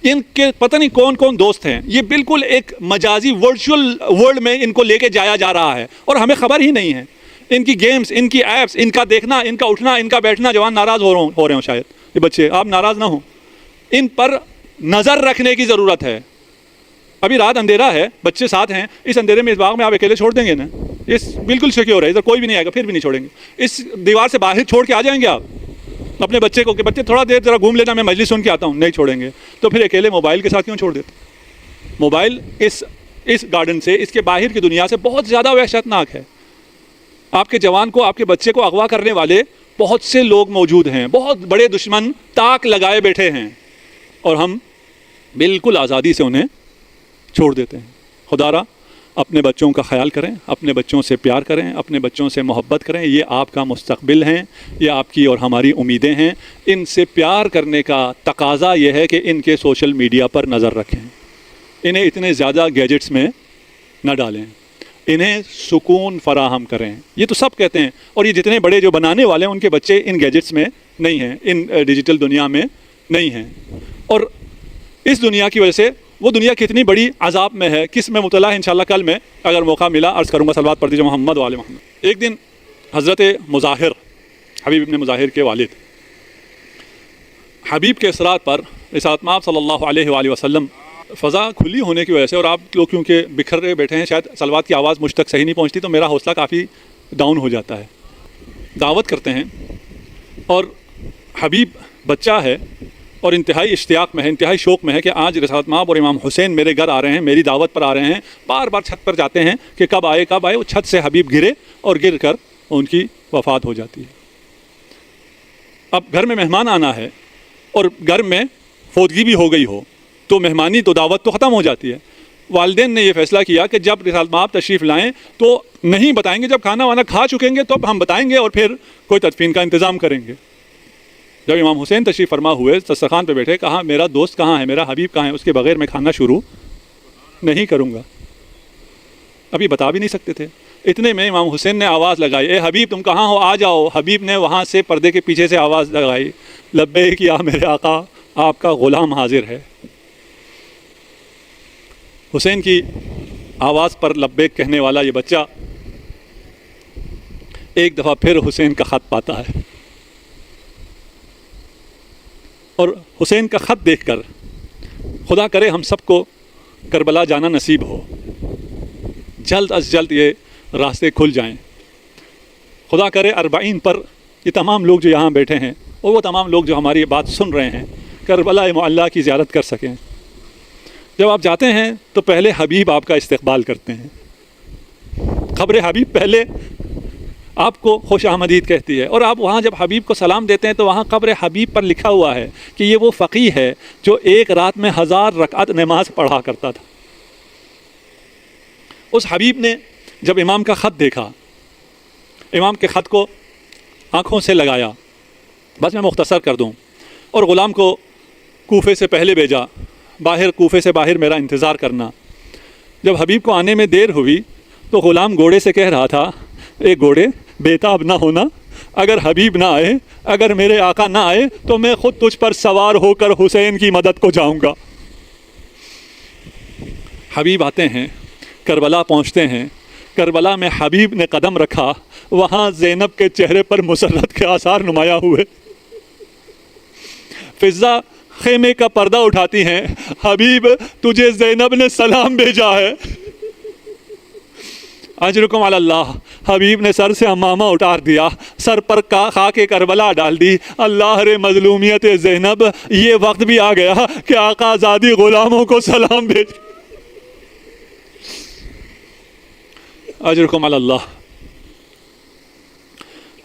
ان کے پتہ نہیں کون کون دوست ہیں. یہ بالکل ایک مجازی ورچوئل ورلڈ میں ان کو لے کے جایا جا رہا ہے اور ہمیں خبر ہی نہیں ہے. ان کی گیمز, ان کی ایپس, ان کا دیکھنا, ان کا اٹھنا, ان کا بیٹھنا. جوان ناراض ہو رہے ہوں شاید, یہ بچے, آپ ناراض نہ ہوں. ان پر نظر رکھنے کی ضرورت ہے. ابھی رات اندھیرا ہے, بچے ساتھ ہیں, اس اندھیرے میں اس باغ میں آپ اکیلے چھوڑ دیں گے نا؟ اس بالکل سیکیور ہے, ادھر کوئی بھی نہیں آئے گا, پھر بھی نہیں چھوڑیں گے. اس دیوار سے باہر چھوڑ کے آ جائیں گے آپ اپنے بچے کو کہ بچے تھوڑا دیر ذرا گھوم لینا, میں مجلس سن کے آتا ہوں؟ نہیں چھوڑیں گے. تو پھر اکیلے موبائل کے ساتھ کیوں چھوڑ دیتے؟ موبائل اس گارڈن سے, اس کے باہر کی دنیا سے بہت زیادہ وحشتناک ہے. آپ کے جوان کو, آپ کے بچے کو اغوا کرنے والے بہت سے لوگ موجود ہیں, بہت بڑے دشمن تاک لگائے بیٹھے ہیں, اور ہم بالکل آزادی سے انہیں چھوڑ دیتے ہیں. خدا را اپنے بچوں کا خیال کریں, اپنے بچوں سے پیار کریں, اپنے بچوں سے محبت کریں. یہ آپ کا مستقبل ہیں, یہ آپ کی اور ہماری امیدیں ہیں. ان سے پیار کرنے کا تقاضا یہ ہے کہ ان کے سوشل میڈیا پر نظر رکھیں, انہیں اتنے زیادہ گیجٹس میں نہ ڈالیں, انہیں سکون فراہم کریں. یہ تو سب کہتے ہیں, اور یہ جتنے بڑے جو بنانے والے ہیں ان کے بچے ان گیجٹس میں نہیں ہیں, ان ڈیجیٹل دنیا میں نہیں ہیں. اور اس دنیا کی وجہ سے وہ دنیا کتنی بڑی عذاب میں ہے, کس میں مبتلا ہے. انشاءاللہ کل میں اگر موقع ملا عرض کروں گا. صلوات پڑھ دیجیے محمد وآل محمد. ایک دن حضرت مظاہر, حبیب ابن مظاہر کے والد, حبیب کے اصرار پر رسالت مآب صلی اللہ علیہ وآلہ وسلم, فضا کھلی ہونے کی وجہ سے, اور آپ لوگ کیونکہ بکھر رہے بیٹھے ہیں, شاید صلوات کی آواز مجھ تک صحیح نہیں پہنچتی, تو میرا حوصلہ کافی ڈاؤن ہو جاتا ہے. دعوت کرتے ہیں, اور حبیب بچہ ہے اور انتہائی اشتیاق میں ہے, انتہائی شوق میں ہے کہ آج رسالت مآب اور امام حسین میرے گھر آ رہے ہیں, میری دعوت پر آ رہے ہیں. بار بار چھت پر جاتے ہیں کہ کب آئے. وہ چھت سے حبیب گرے اور گر کر ان کی وفات ہو جاتی ہے. اب گھر میں مہمان آنا ہے اور گھر میں فوتگی بھی ہو گئی ہو تو مہمانی تو دعوت تو ختم ہو جاتی ہے. والدین نے یہ فیصلہ کیا کہ جب رسالت مآب تشریف لائیں تو نہیں بتائیں گے, جب کھانا وانا کھا چکیں گے تو ہم بتائیں گے اور پھر کوئی تدفین کا انتظام کریں گے. جب امام حسین تشریف فرما ہوئے دسترخوان پہ بیٹھے, کہا میرا دوست کہاں ہے, میرا حبیب کہاں ہے, اس کے بغیر میں کھانا شروع نہیں کروں گا. ابھی بتا بھی نہیں سکتے تھے. اتنے میں امام حسین نے آواز لگائی, اے حبیب تم کہاں ہو, آ جاؤ. حبیب نے وہاں سے پردے کے پیچھے سے آواز لگائی, لبیک یا میرے آقا, آپ کا غلام حاضر ہے. حسین کی آواز پر لبیک کہنے والا یہ بچہ ایک دفعہ پھر حسین کا خط پاتا ہے, اور حسین کا خط دیکھ کر خدا کرے ہم سب کو کربلا جانا نصیب ہو, جلد از جلد یہ راستے کھل جائیں. خدا کرے 40 پر یہ تمام لوگ جو یہاں بیٹھے ہیں اور وہ تمام لوگ جو ہماری بات سن رہے ہیں کربلا معلیٰ کی زیارت کر سکیں. جب آپ جاتے ہیں تو پہلے حبیب آپ کا استقبال کرتے ہیں. خبر حبیب پہلے آپ کو خوش آمدید کہتی ہے, اور آپ وہاں جب حبیب کو سلام دیتے ہیں تو وہاں قبر حبیب پر لکھا ہوا ہے کہ یہ وہ فقیہ ہے جو ایک رات میں 1000 رکعت نماز پڑھا کرتا تھا. اس حبیب نے جب امام کا خط دیکھا, امام کے خط کو آنکھوں سے لگایا, بس میں مختصر کر دوں, اور غلام کو کوفے سے پہلے بھیجا, باہر کوفے سے باہر میرا انتظار کرنا. جب حبیب کو آنے میں دیر ہوئی تو غلام گھوڑے سے کہہ رہا تھا, اے گھوڑے بےتاب نہ ہونا, اگر حبیب نہ آئے, اگر میرے آقا نہ آئے تو میں خود تجھ پر سوار ہو کر حسین کی مدد کو جاؤں گا. حبیب آتے ہیں, کربلا پہنچتے ہیں. کربلا میں حبیب نے قدم رکھا, وہاں زینب کے چہرے پر مسرت کے آثار نمایاں ہوئے. فضا خیمے کا پردہ اٹھاتی ہیں, حبیب تجھے زینب نے سلام بھیجا ہے. اجرکم علی اللہ. حبیب نے سر سے امامہ اتار دیا, سر پر خاک کربلا ڈال دی. اللہ رے مظلومیت زینب, یہ وقت بھی آ گیا کہ آقا آزادی غلاموں کو سلام بھیج. اجرکم علی اللہ.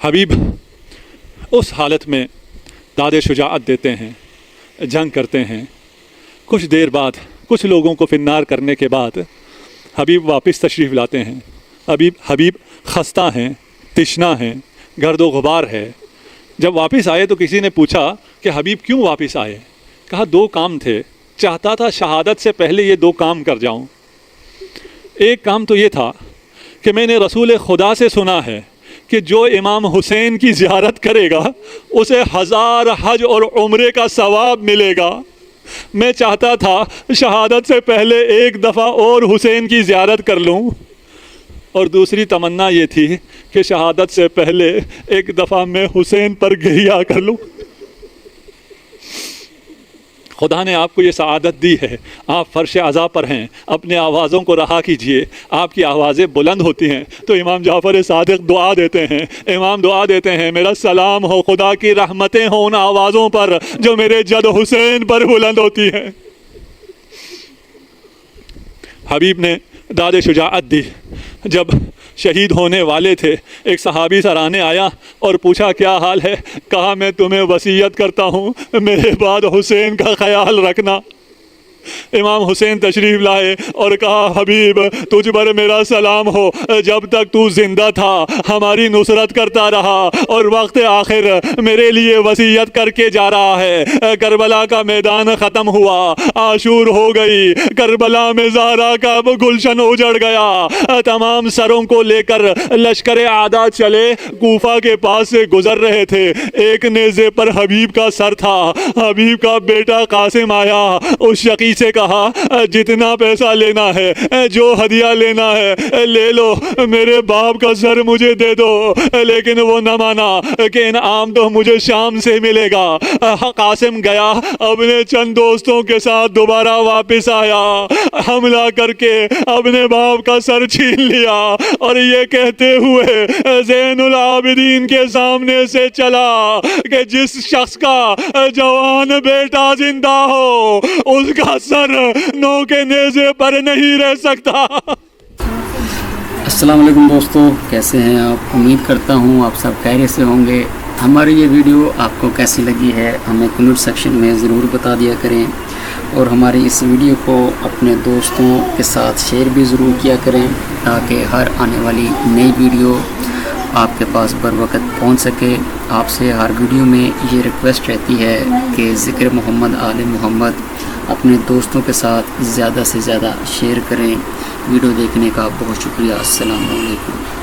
حبیب اس حالت میں داد شجاعت دیتے ہیں, جنگ کرتے ہیں. کچھ دیر بعد, کچھ لوگوں کو فنار کرنے کے بعد حبیب واپس تشریف لاتے ہیں. حبیب خستہ ہیں, تشنا ہیں, گرد و غبار ہے. جب واپس آئے تو کسی نے پوچھا کہ حبیب کیوں واپس آئے؟ کہا 2 کام تھے, چاہتا تھا شہادت سے پہلے یہ 2 کام کر جاؤں. ایک کام تو یہ تھا کہ میں نے رسول خدا سے سنا ہے کہ جو امام حسین کی زیارت کرے گا اسے 1000 حج اور عمرے کا ثواب ملے گا. میں چاہتا تھا شہادت سے پہلے ایک دفعہ اور حسین کی زیارت کر لوں, اور دوسری تمنا یہ تھی کہ شہادت سے پہلے ایک دفعہ میں حسین پر گریا کر لوں. خدا نے آپ کو یہ سعادت دی ہے, آپ فرش عزا پر ہیں, اپنے آوازوں کو رہا کیجئے. آپ کی آوازیں بلند ہوتی ہیں تو امام جعفر صادق دعا دیتے ہیں, امام دعا دیتے ہیں, میرا سلام ہو, خدا کی رحمتیں ہوں ان آوازوں پر جو میرے جد حسین پر بلند ہوتی ہیں. حبیب نے داد شجاعت دی. جب شہید ہونے والے تھے, ایک صحابی سرانے آیا اور پوچھا کیا حال ہے؟ کہا میں تمہیں وصیت کرتا ہوں میرے بعد حسین کا خیال رکھنا. امام حسین تشریف لائے اور کہا حبیب تجھ پر میرا سلام ہو, جب تک تو زندہ تھا ہماری نصرت کرتا رہا اور وقت آخر میرے لیے وصیت کر کے جا رہا ہے. کربلا کا میدان ختم ہوا, عاشور ہو گئی, کربلا میں زہرا کا گلشن اجڑ گیا. تمام سروں کو لے کر لشکر اعداء چلے, کوفہ کے پاس سے گزر رہے تھے. ایک نیزے پر حبیب کا سر تھا. حبیب کا بیٹا قاسم آیا, اس شقی سے کہا جتنا پیسہ لینا ہے, جو ہدیہ لینا ہے لے لو, میرے باپ کا سر مجھے دے دو. لیکن وہ نہ مانا کہ انعام تو مجھے شام سے ملے گا. قاسم گیا, اپنے چند دوستوں کے ساتھ دوبارہ واپس آیا, حملہ کر کے اپنے باپ کا سر چھین لیا اور یہ کہتے ہوئے زین العابدین کے سامنے سے چلا کہ جس شخص کا جوان بیٹا زندہ ہو اس کا سر نو کے نیزے پر نہیں رہ سکتا. السلام علیکم دوستو, کیسے ہیں آپ؟ امید کرتا ہوں آپ سب خیریت سے ہوں گے. ہماری یہ ویڈیو آپ کو کیسی لگی ہے ہمیں کمنٹ سیکشن میں ضرور بتا دیا کریں، اور ہماری اس ویڈیو کو اپنے دوستوں کے ساتھ شیئر بھی ضرور کیا کریں تاکہ ہر آنے والی نئی ویڈیو آپ کے پاس بر وقت پہنچ سکے۔ آپ سے ہر ویڈیو میں یہ ریکویسٹ رہتی ہے کہ ذکر محمد آل محمد اپنے دوستوں کے ساتھ زیادہ سے زیادہ شیئر کریں۔ ویڈیو دیکھنے کا بہت شکریہ۔ السلام علیکم۔